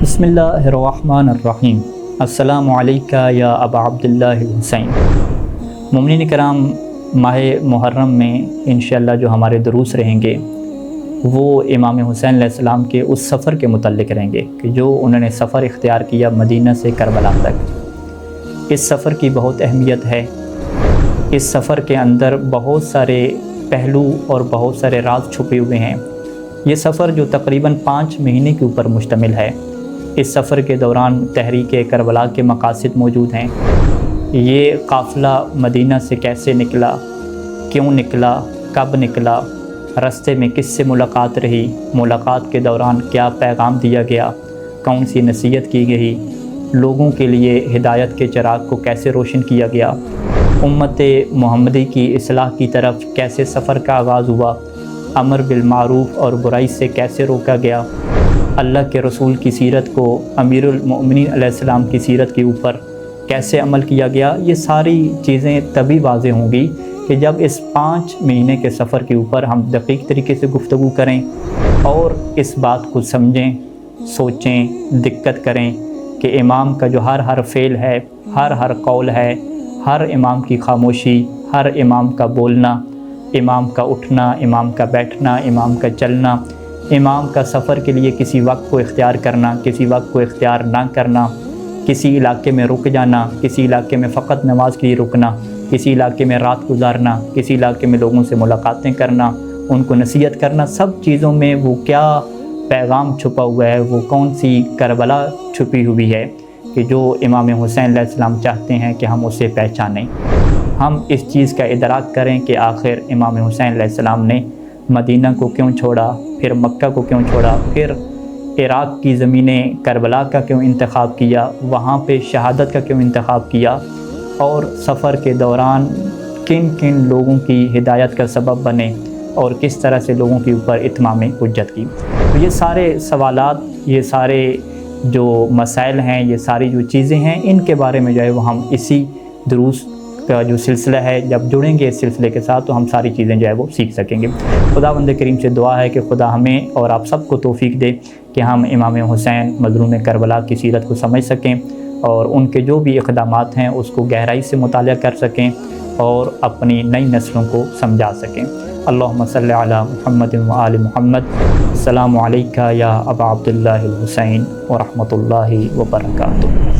بسم اللہ الرحمن الرحیم۔ السلام علیکہ یا ابا عبداللہ الحسین۔ مومنین کرام، ماہ محرم میں انشاءاللہ جو ہمارے دروس رہیں گے وہ امام حسین علیہ السلام کے اس سفر کے متعلق رہیں گے کہ جو انہوں نے سفر اختیار کیا مدینہ سے کربلا تک۔ اس سفر کی بہت اہمیت ہے۔ اس سفر کے اندر بہت سارے پہلو اور بہت سارے راز چھپے ہوئے ہیں۔ یہ سفر جو تقریباً 5 مہینے کے اوپر مشتمل ہے، اس سفر کے دوران تحریک کربلا کے مقاصد موجود ہیں۔ یہ قافلہ مدینہ سے کیسے نکلا، کیوں نکلا، کب نکلا، رستے میں کس سے ملاقات رہی، ملاقات کے دوران کیا پیغام دیا گیا، کون سی نصیحت کی گئی، لوگوں کے لیے ہدایت کے چراغ کو کیسے روشن کیا گیا، امت محمدی کی اصلاح کی طرف کیسے سفر کا آغاز ہوا، امر بالمعروف اور برائی سے کیسے روکا گیا، اللہ کے رسول کی سیرت کو امیر المؤمنین علیہ السلام کی سیرت کے اوپر کیسے عمل کیا گیا۔ یہ ساری چیزیں تبھی واضح ہوں گی کہ جب اس 5 مہینے کے سفر کے اوپر ہم دقیق طریقے سے گفتگو کریں اور اس بات کو سمجھیں، سوچیں، دقت کریں کہ امام کا جو ہر فعل ہے، ہر قول ہے، ہر امام کی خاموشی، ہر امام کا بولنا، امام کا اٹھنا، امام کا بیٹھنا، امام کا چلنا، امام کا سفر کے لیے کسی وقت کو اختیار کرنا، کسی وقت کو اختیار نہ کرنا، کسی علاقے میں رک جانا، کسی علاقے میں فقط نماز کے لیے رکنا، کسی علاقے میں رات گزارنا، کسی علاقے میں لوگوں سے ملاقاتیں کرنا، ان کو نصیحت کرنا، سب چیزوں میں وہ کیا پیغام چھپا ہوا ہے، وہ کون سی کربلا چھپی ہوئی ہے کہ جو امام حسین علیہ السلام چاہتے ہیں کہ ہم اسے پہچانیں، ہم اس چیز کا ادراک کریں کہ آخر امام حسین علیہ السلام نے مدینہ کو کیوں چھوڑا، پھر مکہ کو کیوں چھوڑا، پھر عراق کی زمینیں کربلا کا کیوں انتخاب کیا، وہاں پہ شہادت کا کیوں انتخاب کیا، اور سفر کے دوران کن کن لوگوں کی ہدایت کا سبب بنے اور کس طرح سے لوگوں کے اوپر اتمام حجت کی۔ تو یہ سارے سوالات، یہ سارے جو مسائل ہیں، یہ ساری جو چیزیں ہیں، ان کے بارے میں جو ہے وہ ہم اسی دروس کا جو سلسلہ ہے، جب جڑیں گے اس سلسلے کے ساتھ تو ہم ساری چیزیں جو ہے وہ سیکھ سکیں گے۔ خداوند کریم سے دعا ہے کہ خدا ہمیں اور آپ سب کو توفیق دے کہ ہم امام حسین مظلوم کربلا کی سیرت کو سمجھ سکیں اور ان کے جو بھی اقدامات ہیں اس کو گہرائی سے مطالعہ کر سکیں اور اپنی نئی نسلوں کو سمجھا سکیں۔ اللہم صلی علی محمد و آل محمد۔ السلام علیکہ یا ابا عبداللہ الحسین ورحمۃ اللہ وبرکاتہ۔